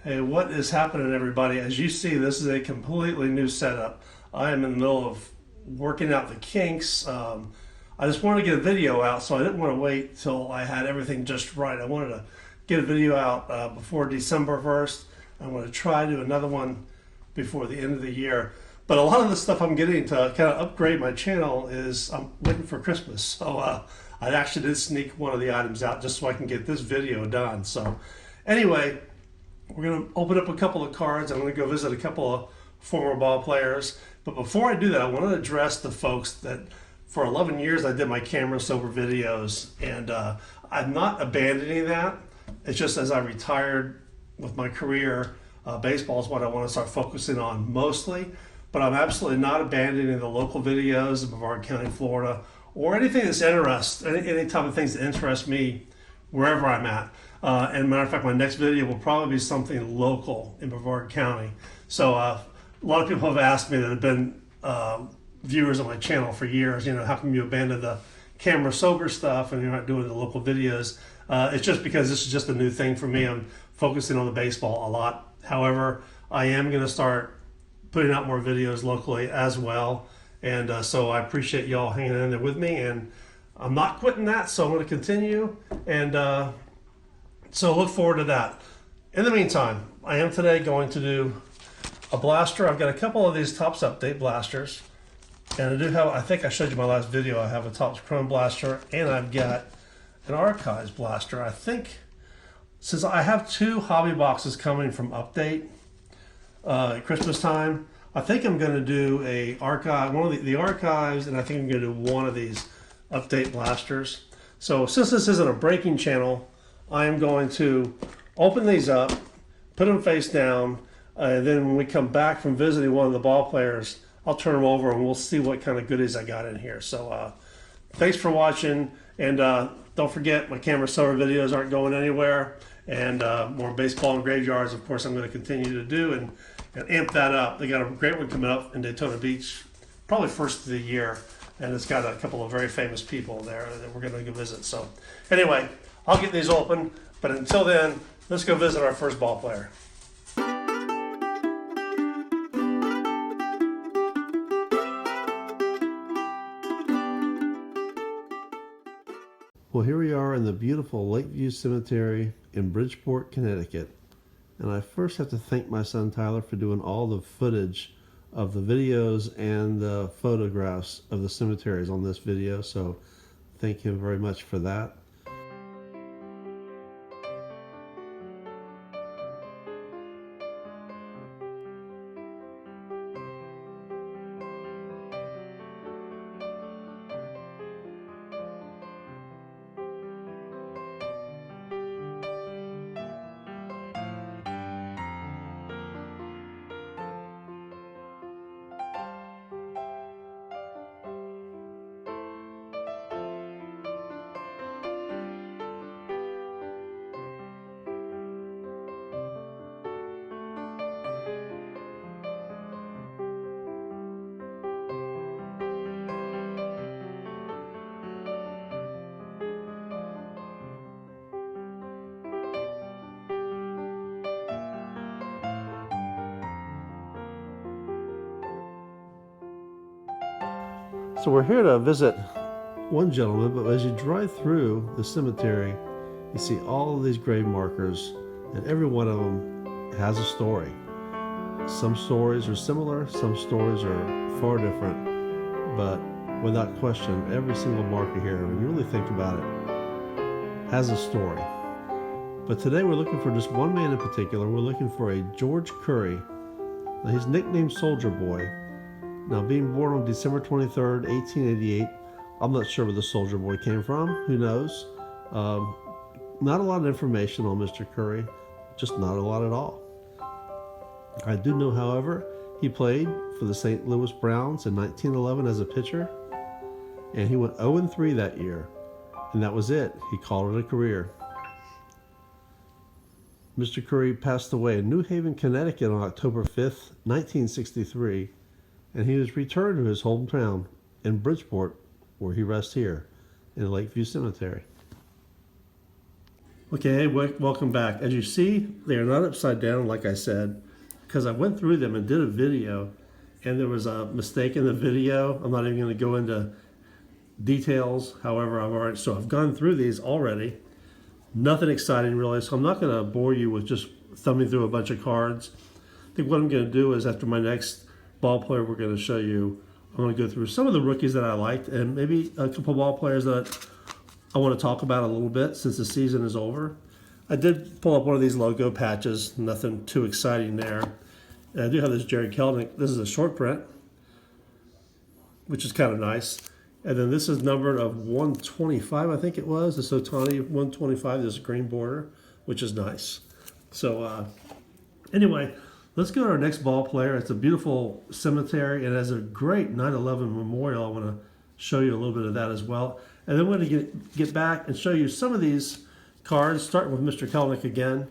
Hey, what is happening, everybody? As you see, this is a completely new setup. I am in the middle of working out the kinks. I just wanted to get a video out, so I didn't want to wait till I had everything just right. I wanted to get a video out before December 1st. I'm going to try to do another one before the end of the year. But a lot of the stuff I'm getting to kind of upgrade my channel is I'm waiting for Christmas. So I actually did sneak one of the items out just so I can get this video done. So anyway, we're going to open up a couple of cards. I'm going to go visit a couple of former ball players. But before I do that, I want to address the folks that for 11 years I did my camera sober videos, and I'm not abandoning that. It's just as I retired with my career, baseball is what I want to start focusing on mostly. But I'm absolutely not abandoning the local videos in Brevard County, Florida, or anything that's any type of things that interest me wherever I'm at. And matter of fact, my next video will probably be something local in Brevard County. So a lot of people have asked me that have been viewers of my channel for years, how come you abandoned the camera sober stuff and you're not doing the local videos? It's just because this is just a new thing for me. I'm focusing on the baseball a lot. However, I am going to start putting out more videos locally as well. And so I appreciate y'all hanging in there with me, and I'm not quitting that, so I'm going to continue. And so look forward to that. In the meantime, I am today going to do a blaster. I've got a couple of these Topps Update blasters. And I do have, I think I showed you my last video, I have a Topps Chrome blaster, and I've got an Archives blaster. I think, since I have two hobby boxes coming from Update at Christmas time, I think I'm going to do a archive, one of the Archives, and I think I'm going to do one of these Update blasters. So since this isn't a breaking channel, I am going to open these up, put them face down, and then when we come back from visiting one of the ball players, I'll turn them over and we'll see what kind of goodies I got in here. So thanks for watching, and don't forget my camera sober videos aren't going anywhere, and more baseball and graveyards, of course, I'm going to continue to do and amp that up. They got a great one coming up in Daytona Beach, probably first of the year, and it's got a couple of very famous people there that we're going to go visit. So anyway, I'll get these open, but until then, let's go visit our first ball player. Well, here we are in the beautiful Lakeview Cemetery in Bridgeport, Connecticut. And I first have to thank my son Tyler for doing all the footage of the videos and the photographs of the cemeteries on this video. So thank him very much for that. So we're here to visit one gentleman, but as you drive through the cemetery, you see all of these grave markers, and every one of them has a story. Some stories are similar, some stories are far different, but without question, every single marker here, when you really think about it, has a story. But today we're looking for just one man in particular. We're looking for a George Curry. Now he's nicknamed Soldier Boy. Now, being born on December 23rd, 1888, I'm not sure where the Soldier Boy came from. Who knows? Not a lot of information on Mr. Curry, just not a lot at all. I do know, however, he played for the St. Louis Browns in 1911 as a pitcher, and he went 0-3 that year, and that was it. He called it a career. Mr. Curry passed away in New Haven, Connecticut on October 5th, 1963, and he was returned to his hometown in Bridgeport, where he rests here in Lakeview Cemetery. Okay, welcome back. As you see, they are not upside down like I said, because I went through them and did a video, and there was a mistake in the video. I'm not even going to go into details. However, I've gone through these already. Nothing exciting really, so I'm not going to bore you with just thumbing through a bunch of cards. I think what I'm going to do is after my next ball player, we're going to show you. I'm going to go through some of the rookies that I liked, and maybe a couple ball players that I want to talk about a little bit since the season is over. I did pull up one of these logo patches, nothing too exciting there. And I do have this Jerry Kelnick. This is a short print, which is kind of nice. And then this is numbered of 125, I think it was. This Otani 125, this green border, which is nice. So anyway, let's go to our next ball player. It's a beautiful cemetery and it has a great 9/11 memorial. I want to show you a little bit of that as well. And then we're going to get back and show you some of these cards, starting with Mr. Kelnick again.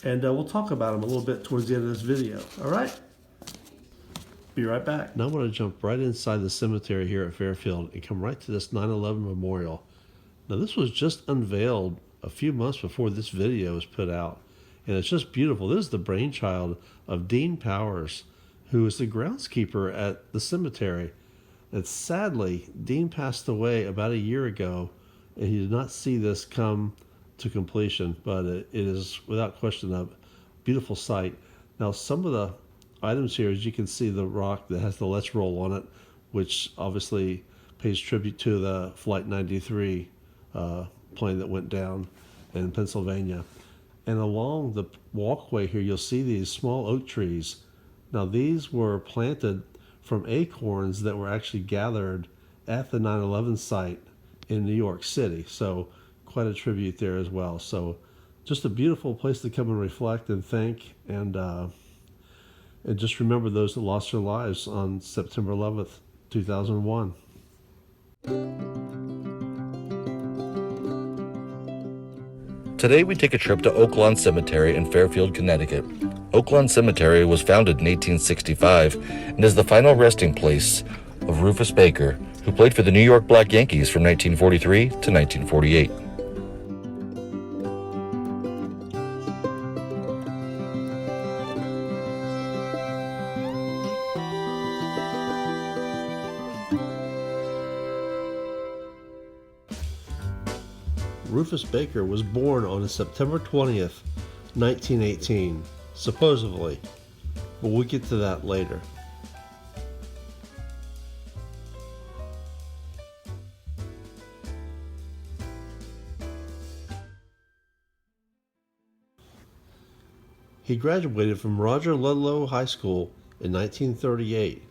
And we'll talk about them a little bit towards the end of this video. All right? Be right back. Now I'm going to jump right inside the cemetery here at Fairfield and come right to this 9/11 memorial. Now this was just unveiled a few months before this video was put out. And it's just beautiful. This is the brainchild of Dean Powers, who is the groundskeeper at the cemetery. And sadly, Dean passed away about a year ago, and he did not see this come to completion, but it is without question a beautiful sight. Now, some of the items here, as you can see, the rock that has the Let's Roll on it, which obviously pays tribute to the Flight 93 plane that went down in Pennsylvania. And along the walkway here, you'll see these small oak trees. Now, these were planted from acorns that were actually gathered at the 9/11 site in New York City. So quite a tribute there as well. So just a beautiful place to come and reflect and think and just remember those that lost their lives on September 11th, 2001. Today we take a trip to Oaklawn Cemetery in Fairfield, Connecticut. Oaklawn Cemetery was founded in 1865 and is the final resting place of Rufus Baker, who played for the New York Black Yankees from 1943 to 1948. Rufus Baker was born on September 20th, 1918, supposedly, but we'll get to that later. He graduated from Roger Ludlow High School in 1938.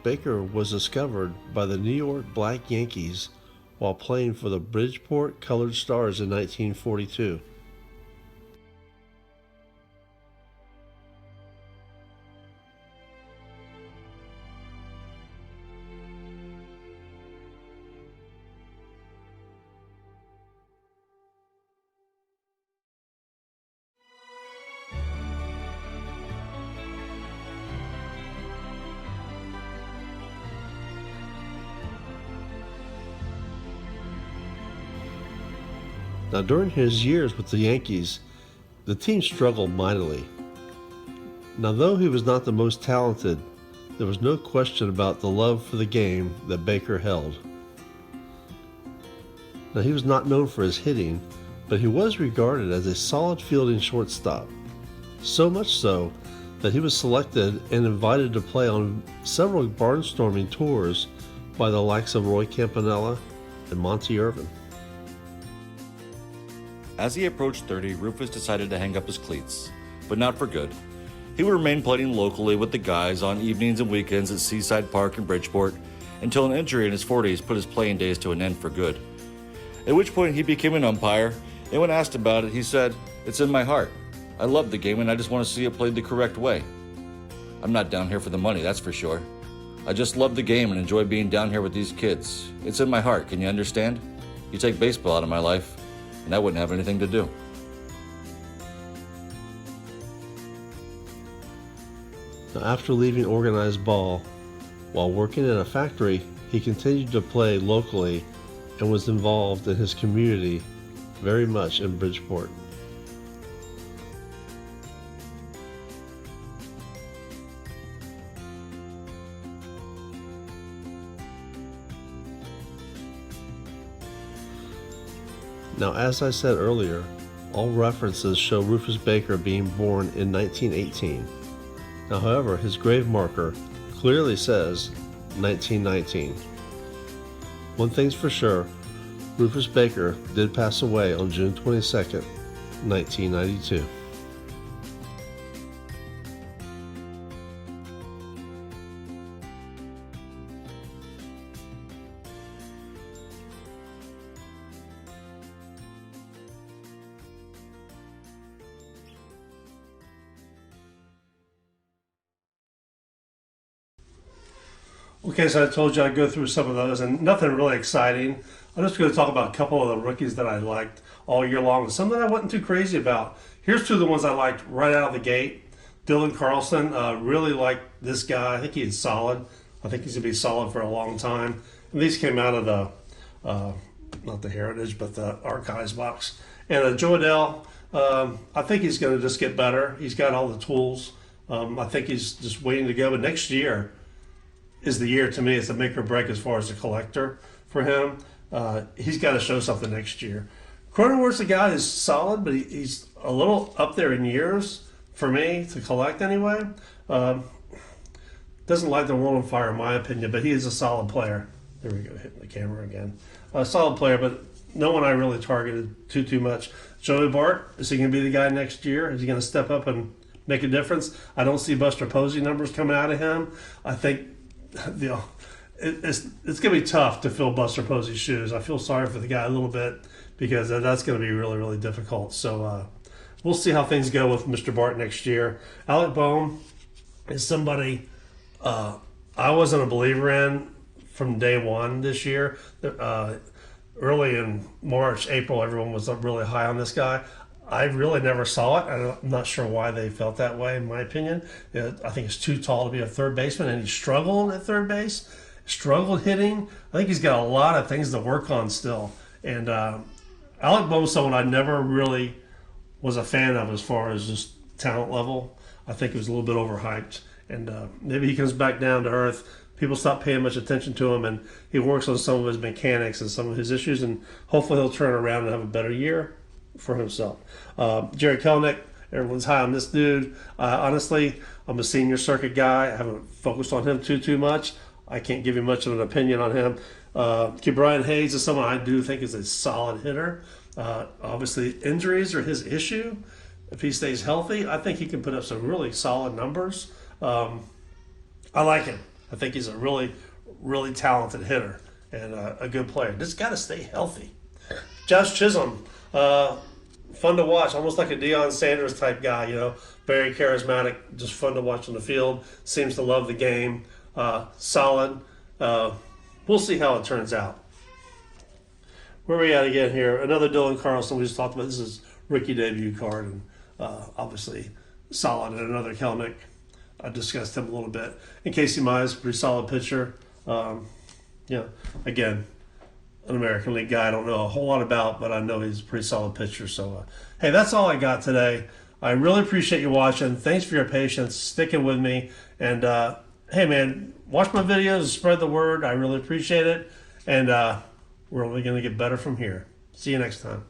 Baker was discovered by the New York Black Yankees while playing for the Bridgeport Colored Stars in 1942. Now, during his years with the Yankees, the team struggled mightily. Now, though he was not the most talented, there was no question about the love for the game that Baker held. Now, he was not known for his hitting, but he was regarded as a solid fielding shortstop. So much so that he was selected and invited to play on several barnstorming tours by the likes of Roy Campanella and Monty Irvin. As he approached 30, Rufus decided to hang up his cleats, but not for good. He would remain playing locally with the guys on evenings and weekends at Seaside Park in Bridgeport until an injury in his 40s put his playing days to an end for good. At which point he became an umpire, and when asked about it, he said, "It's in my heart. I love the game and I just want to see it played the correct way. I'm not down here for the money, that's for sure. I just love the game and enjoy being down here with these kids. It's in my heart, can you understand? You take baseball out of my life, and I wouldn't have anything to do. Now, after leaving organized ball, while working in a factory, he continued to play locally and was involved in his community very much in Bridgeport. Now, as I said earlier, all references show Rufus Baker being born in 1918. Now, however, his grave marker clearly says 1919. One thing's for sure, Rufus Baker did pass away on June 22nd, 1992. Okay, so I told you I'd go through some of those, and nothing really exciting. I'm just going to talk about a couple of the rookies that I liked all year long, and some that I wasn't too crazy about. Here's two of the ones I liked right out of the gate. Dylan Carlson, really liked this guy. I think he's solid. I think he's going to be solid for a long time. And these came out of the, not the Heritage, but the Archives box. And Joe Adele, I think he's going to just get better. He's got all the tools. I think he's just waiting to go, but next year is the year to me. It's a make or break as far as a collector for him. He's got to show something next year. Cronenworth's a guy who's solid, but he's a little up there in years for me to collect anyway. Doesn't light the world on fire in my opinion, but he is a solid player. There we go, hitting the camera again. A solid player, but no one I really targeted too much. Joey Bart, is he going to be the guy next year? Is he going to step up and make a difference? I don't see Buster Posey numbers coming out of him. I think it's going to be tough to fill Buster Posey's shoes. I feel sorry for the guy a little bit because that's going to be really, really difficult. So we'll see how things go with Mr. Bart next year. Alec Bohm is somebody I wasn't a believer in from day one this year. Early in March, April, everyone was really high on this guy. I really never saw it. I'm not sure why they felt that way, in my opinion. I think he's too tall to be a third baseman, and he struggled at third base, struggled hitting. I think he's got a lot of things to work on still. And Alec Bohm is someone I never really was a fan of as far as just talent level. I think he was a little bit overhyped. And maybe he comes back down to earth. People stop paying much attention to him, and he works on some of his mechanics and some of his issues, and hopefully he'll turn around and have a better year for himself. Jerry Kelnick, everyone's high on this dude. Honestly, I'm a senior circuit guy. I haven't focused on him too much. I can't give you much of an opinion on him. Brian Hayes is someone I do think is a solid hitter. Obviously, injuries are his issue. If he stays healthy, I think he can put up some really solid numbers. I like him. I think he's a really, really talented hitter and a good player. Just got to stay healthy. Josh Chisholm, fun to watch, almost like a Deion Sanders type guy, very charismatic, just fun to watch on the field, seems to love the game, solid. We'll see how it turns out. Where are we at again here? Another Dylan Carlson we just talked about. This is rookie debut card, and obviously solid. And another Kelnick. I discussed him a little bit. And Casey Mize, pretty solid pitcher. Again, an American League guy I don't know a whole lot about, but I know he's a pretty solid pitcher. So, hey, that's all I got today. I really appreciate you watching. Thanks for your patience, sticking with me. And, hey, man, watch my videos, spread the word. I really appreciate it. And we're only going to get better from here. See you next time.